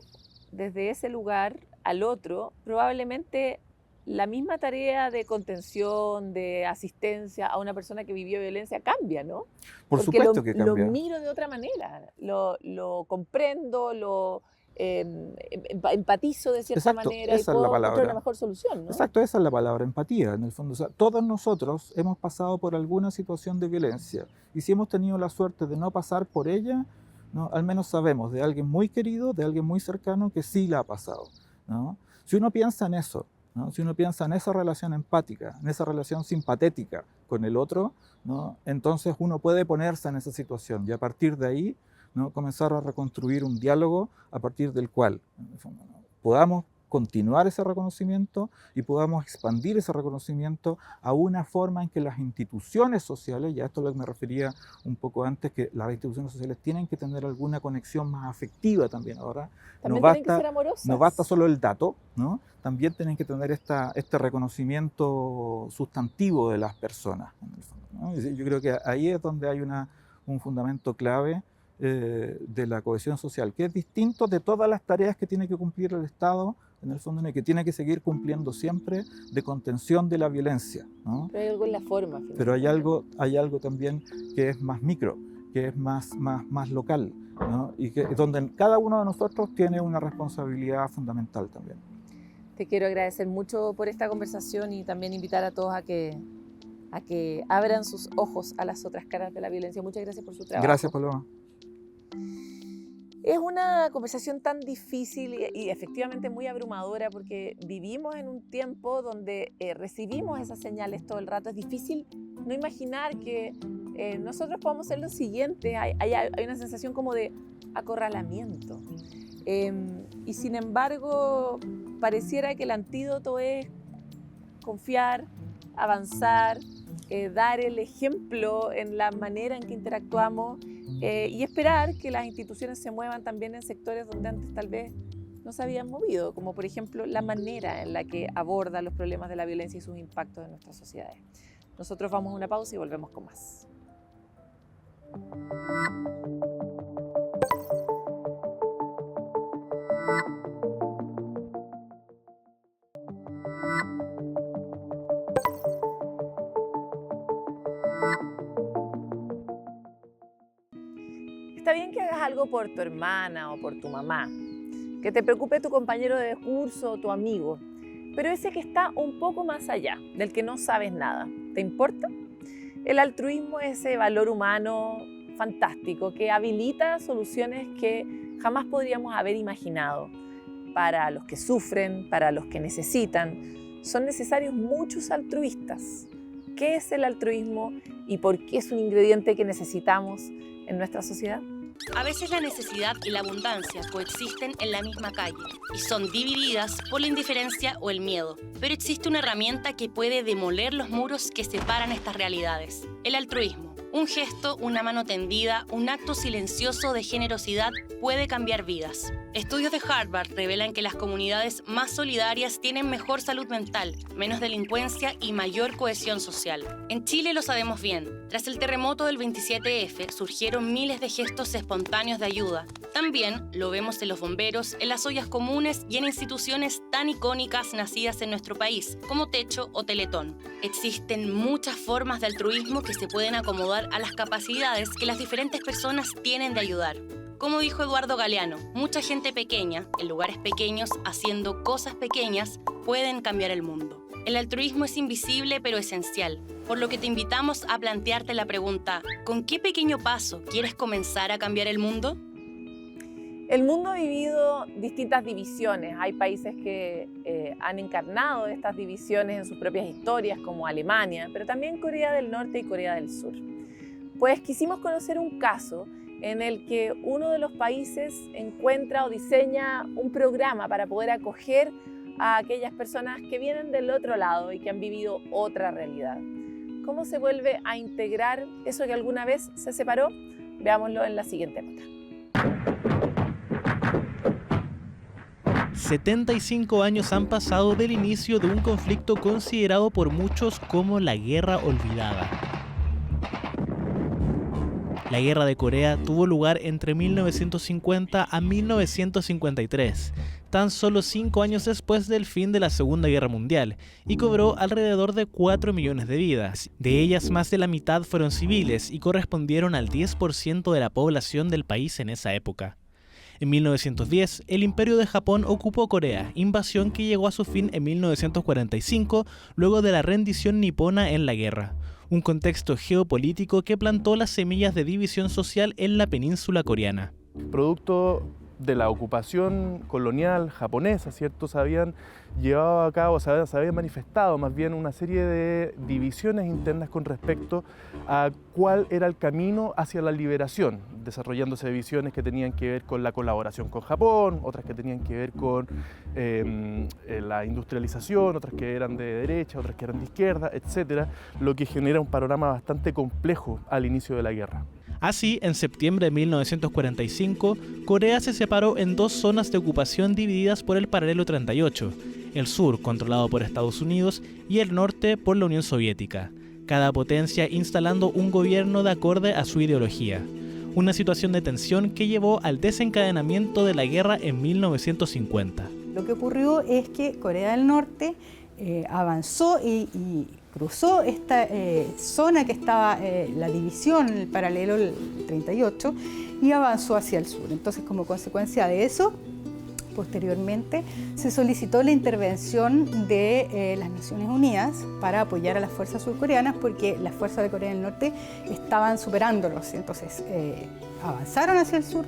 desde ese lugar al otro, probablemente la misma tarea de contención, de asistencia a una persona que vivió violencia cambia, ¿no? Por supuesto que cambia. Lo miro de otra manera, lo comprendo, lo empatizo de cierta manera y puedo encontrar una mejor solución, ¿no? Exacto, esa es la palabra, empatía, en el fondo. O sea, todos nosotros hemos pasado por alguna situación de violencia y si hemos tenido la suerte de no pasar por ella, ¿no?, al menos sabemos de alguien muy querido, de alguien muy cercano que sí la ha pasado, ¿no? Si uno piensa en eso, ¿no?, si uno piensa en esa relación empática, en esa relación simpatética con el otro, ¿no?, entonces uno puede ponerse en esa situación y a partir de ahí, ¿no?, comenzar a reconstruir un diálogo a partir del cual en el fondo, ¿no?, podamos continuar ese reconocimiento y podamos expandir ese reconocimiento a una forma en que las instituciones sociales, y a esto es lo que me refería un poco antes, que las instituciones sociales tienen que tener alguna conexión más afectiva también ahora. También tienen que ser amorosas. No basta solo el dato, ¿no? También tienen que tener este reconocimiento sustantivo de las personas, en el fondo, ¿no? Yo creo que ahí es donde hay un fundamento clave de la cohesión social, que es distinto de todas las tareas que tiene que cumplir el Estado, en el fondo, que tiene que seguir cumpliendo siempre de contención de la violencia, ¿no? Pero hay algo en la forma. Pero hay algo también que es más micro, que es más local, ¿no? Y donde cada uno de nosotros tiene una responsabilidad fundamental también. Te quiero agradecer mucho por esta conversación y también invitar a todos a que abran sus ojos a las otras caras de la violencia. Muchas gracias por su trabajo. Gracias, Paloma. Es una conversación tan difícil y efectivamente muy abrumadora porque vivimos en un tiempo donde recibimos esas señales todo el rato. Es difícil no imaginar que nosotros podamos ser lo siguiente. Hay una sensación como de acorralamiento. Y sin embargo, pareciera que el antídoto es confiar, avanzar, dar el ejemplo en la manera en que interactuamos y esperar que las instituciones se muevan también en sectores donde antes tal vez no se habían movido, como por ejemplo la manera en la que aborda los problemas de la violencia y sus impactos en nuestras sociedades. Nosotros vamos a una pausa y volvemos con más. Está bien que hagas algo por tu hermana o por tu mamá, que te preocupe tu compañero de curso o tu amigo, pero ese que está un poco más allá, del que no sabes nada, ¿te importa? El altruismo es ese valor humano fantástico que habilita soluciones que jamás podríamos haber imaginado. Para los que sufren, para los que necesitan, son necesarios muchos altruistas. ¿Qué es el altruismo y por qué es un ingrediente que necesitamos en nuestra sociedad? A veces la necesidad y la abundancia coexisten en la misma calle y son divididas por la indiferencia o el miedo. Pero existe una herramienta que puede demoler los muros que separan estas realidades: el altruismo. Un gesto, una mano tendida, un acto silencioso de generosidad puede cambiar vidas. Estudios de Harvard revelan que las comunidades más solidarias tienen mejor salud mental, menos delincuencia y mayor cohesión social. En Chile lo sabemos bien. Tras el terremoto del 27F surgieron miles de gestos espontáneos de ayuda. También lo vemos en los bomberos, en las ollas comunes y en instituciones tan icónicas nacidas en nuestro país, como Techo o Teletón. Existen muchas formas de altruismo que se pueden acomodar a las capacidades que las diferentes personas tienen de ayudar. Como dijo Eduardo Galeano, mucha gente pequeña, en lugares pequeños, haciendo cosas pequeñas, pueden cambiar el mundo. El altruismo es invisible pero esencial, por lo que te invitamos a plantearte la pregunta: ¿con qué pequeño paso quieres comenzar a cambiar el mundo? El mundo ha vivido distintas divisiones. Hay países que han encarnado estas divisiones en sus propias historias, como Alemania, pero también Corea del Norte y Corea del Sur. Pues quisimos conocer un caso en el que uno de los países encuentra o diseña un programa para poder acoger a aquellas personas que vienen del otro lado y que han vivido otra realidad. ¿Cómo se vuelve a integrar eso que alguna vez se separó? Veámoslo en la siguiente nota. 75 años han pasado del inicio de un conflicto considerado por muchos como la Guerra Olvidada. La Guerra de Corea tuvo lugar entre 1950 a 1953, tan solo 5 años después del fin de la Segunda Guerra Mundial, y cobró alrededor de 4 millones de vidas. De ellas, más de la mitad fueron civiles y correspondieron al 10% de la población del país en esa época. En 1910, el Imperio de Japón ocupó Corea, invasión que llegó a su fin en 1945, luego de la rendición nipona en la guerra. Un contexto geopolítico que plantó las semillas de división social en la península coreana. Producto de la ocupación colonial japonesa, ¿cierto? Se habían llevado a cabo, se habían manifestado más bien una serie de divisiones internas con respecto a cuál era el camino hacia la liberación, desarrollándose visiones que tenían que ver con la colaboración con Japón, otras que tenían que ver con la industrialización, otras que eran de derecha, otras que eran de izquierda, etcétera, lo que genera un panorama bastante complejo al inicio de la guerra. Así, en septiembre de 1945, Corea se separó en dos zonas de ocupación divididas por el paralelo 38, el sur controlado por Estados Unidos y el norte por la Unión Soviética, cada potencia instalando un gobierno de acorde a su ideología. Una situación de tensión que llevó al desencadenamiento de la guerra en 1950. Lo que ocurrió es que Corea del Norte avanzó y cruzó esta zona que estaba la división, el paralelo 38, y avanzó hacia el sur. Entonces, como consecuencia de eso, posteriormente se solicitó la intervención de las Naciones Unidas para apoyar a las fuerzas surcoreanas, porque las fuerzas de Corea del Norte estaban superándolos. Entonces avanzaron hacia el sur,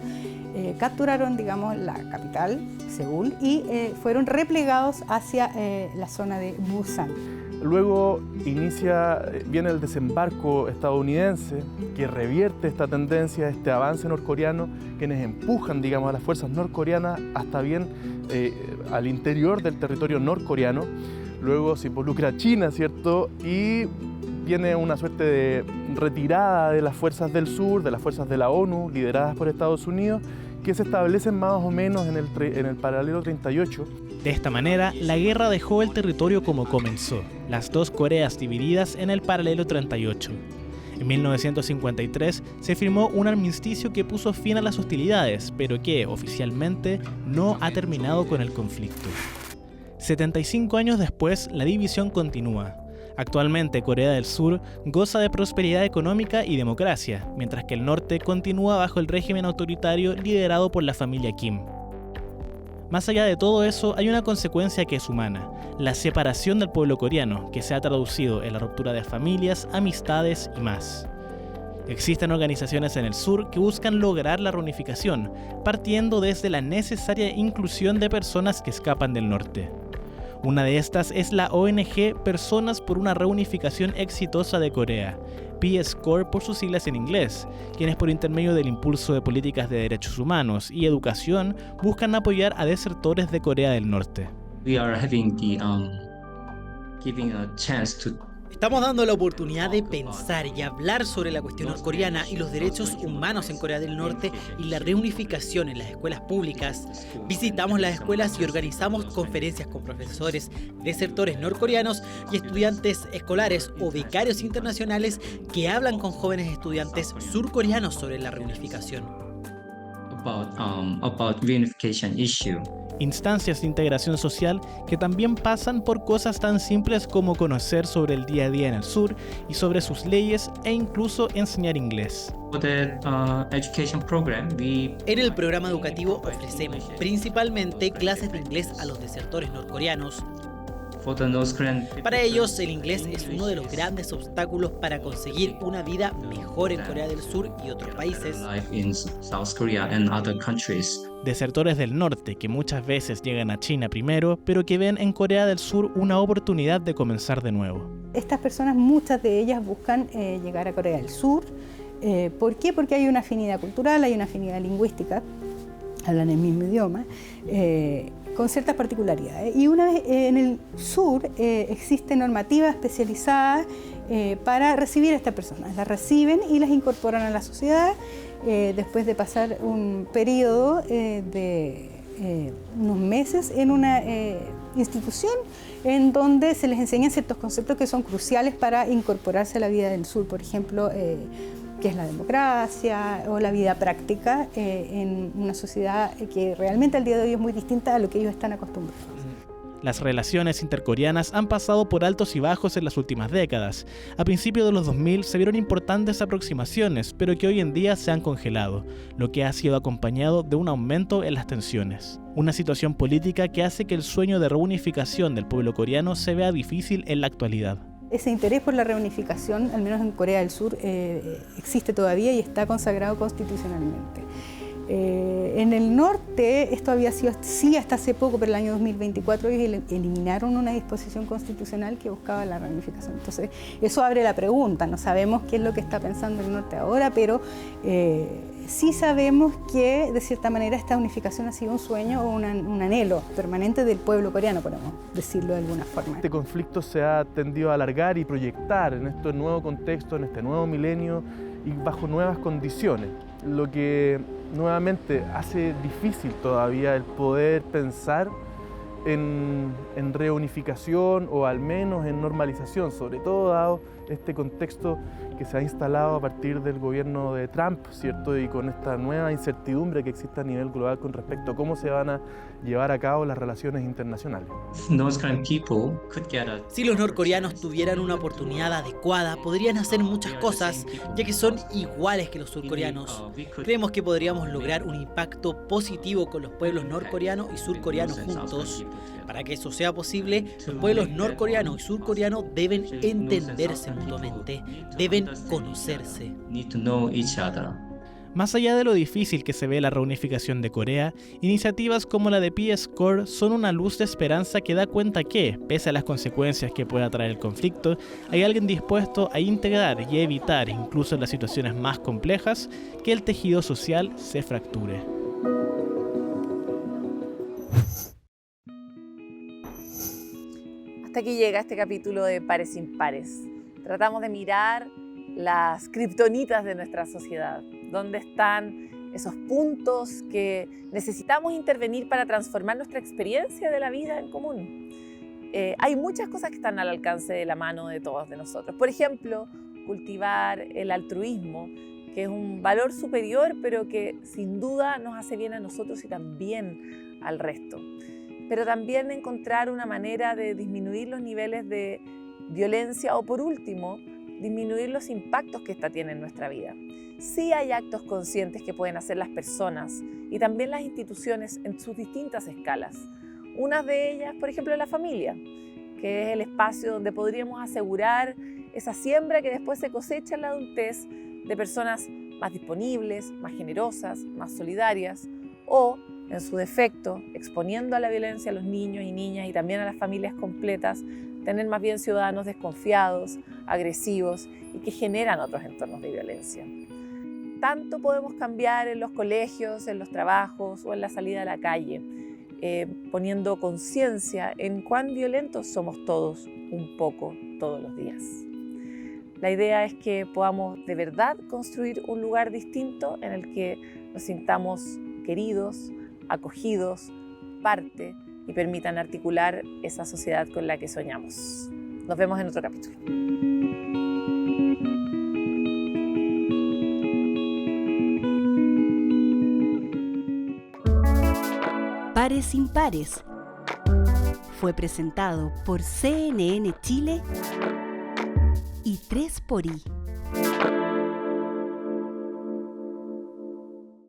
capturaron, digamos, la capital, Seúl, y fueron replegados hacia la zona de Busan. Luego viene el desembarco estadounidense que revierte esta tendencia, este avance norcoreano, quienes empujan, digamos, a las fuerzas norcoreanas hasta bien al interior del territorio norcoreano. Luego se involucra China, ¿cierto? Y viene una suerte de retirada de las fuerzas del sur, de las fuerzas de la ONU, lideradas por Estados Unidos, que se establecen más o menos en el paralelo 38. De esta manera, la guerra dejó el territorio como comenzó, las dos Coreas divididas en el paralelo 38. En 1953 se firmó un armisticio que puso fin a las hostilidades, pero que oficialmente no ha terminado con el conflicto. 75 años después, la división continúa. Actualmente, Corea del Sur goza de prosperidad económica y democracia, mientras que el norte continúa bajo el régimen autoritario liderado por la familia Kim. Más allá de todo eso, hay una consecuencia que es humana, la separación del pueblo coreano, que se ha traducido en la ruptura de familias, amistades y más. Existen organizaciones en el sur que buscan lograr la reunificación, partiendo desde la necesaria inclusión de personas que escapan del norte. Una de estas es la ONG Personas por una Reunificación Exitosa de Corea, Peace Corps por sus siglas en inglés, quienes por intermedio del impulso de políticas de derechos humanos y educación buscan apoyar a desertores de Corea del Norte. We are having giving a chance to Estamos dando la oportunidad de pensar y hablar sobre la cuestión norcoreana y los derechos humanos en Corea del Norte y la reunificación en las escuelas públicas. Visitamos las escuelas y organizamos conferencias con profesores, desertores norcoreanos y estudiantes escolares o becarios internacionales que hablan con jóvenes estudiantes surcoreanos sobre la reunificación. About reunification issue. Instancias de integración social que también pasan por cosas tan simples como conocer sobre el día a día en el sur y sobre sus leyes e incluso enseñar inglés. En el programa educativo ofrecemos principalmente clases de inglés a los desertores norcoreanos. Para ellos, el inglés es uno de los grandes obstáculos para conseguir una vida mejor en Corea del Sur y otros países. Desertores del norte que muchas veces llegan a China primero, pero que ven en Corea del Sur una oportunidad de comenzar de nuevo. Estas personas, muchas de ellas buscan llegar a Corea del Sur. ¿Por qué? Porque hay una afinidad cultural, hay una afinidad lingüística, hablan el mismo idioma, con ciertas particularidades. Y una vez en el sur existe normativa especializada para recibir a estas personas. Las reciben y las incorporan a la sociedad después de pasar un periodo de unos meses en una institución en donde se les enseñan ciertos conceptos que son cruciales para incorporarse a la vida del sur. Por ejemplo, que es la democracia o la vida práctica en una sociedad que realmente al día de hoy es muy distinta a lo que ellos están acostumbrados. Las relaciones intercoreanas han pasado por altos y bajos en las últimas décadas. A principios de los 2000 se vieron importantes aproximaciones, pero que hoy en día se han congelado, lo que ha sido acompañado de un aumento en las tensiones. Una situación política que hace que el sueño de reunificación del pueblo coreano se vea difícil en la actualidad. Ese interés por la reunificación, al menos en Corea del Sur, existe todavía y está consagrado constitucionalmente. En el norte, esto había sido sí hasta hace poco, pero el año 2024 ellos eliminaron una disposición constitucional que buscaba la reunificación. Entonces, eso abre la pregunta. No sabemos qué es lo que está pensando el norte ahora, pero sí sabemos que, de cierta manera, esta unificación ha sido un sueño o un anhelo permanente del pueblo coreano, podemos decirlo de alguna forma. Este conflicto se ha tendido a alargar y proyectar en este nuevo contexto, en este nuevo milenio y bajo nuevas condiciones, lo que nuevamente hace difícil todavía el poder pensar en reunificación o al menos en normalización, sobre todo dado este contexto que se ha instalado a partir del gobierno de Trump, ¿cierto? Y con esta nueva incertidumbre que existe a nivel global con respecto a cómo se van a llevar a cabo las relaciones internacionales. Si los norcoreanos tuvieran una oportunidad adecuada, podrían hacer muchas cosas, ya que son iguales que los surcoreanos. Creemos que podríamos lograr un impacto positivo con los pueblos norcoreanos y surcoreanos juntos. Para que eso sea posible, los pueblos norcoreanos y surcoreanos deben entenderse mutuamente, deben conocerse. Más allá de lo difícil que se ve la reunificación de Corea, iniciativas como la de Peace Corps son una luz de esperanza que da cuenta que, pese a las consecuencias que pueda traer el conflicto, hay alguien dispuesto a integrar y evitar, incluso en las situaciones más complejas, que el tejido social se fracture. Hasta aquí llega este capítulo de Pares Impares. Tratamos de mirar las kriptonitas de nuestra sociedad, dónde están esos puntos que necesitamos intervenir para transformar nuestra experiencia de la vida en común. Hay muchas cosas que están al alcance de la mano de todos de nosotros. Por ejemplo, cultivar el altruismo, que es un valor superior, pero que sin duda nos hace bien a nosotros y también al resto. Pero también encontrar una manera de disminuir los niveles de violencia o, por último, disminuir los impactos que esta tiene en nuestra vida. Sí hay actos conscientes que pueden hacer las personas y también las instituciones en sus distintas escalas. Una de ellas, por ejemplo, es la familia, que es el espacio donde podríamos asegurar esa siembra que después se cosecha en la adultez de personas más disponibles, más generosas, más solidarias o, en su defecto, exponiendo a la violencia a los niños y niñas y también a las familias completas, tener más bien ciudadanos desconfiados, agresivos y que generan otros entornos de violencia. Tanto podemos cambiar en los colegios, en los trabajos o en la salida a la calle. poniendo conciencia en cuán violentos somos todos, un poco, todos los días. La idea es que podamos de verdad construir un lugar distinto en el que nos sintamos queridos, acogidos, parte y permitan articular esa sociedad con la que soñamos. Nos vemos en otro capítulo. Pares Impares fue presentado por CNN Chile y 3xI.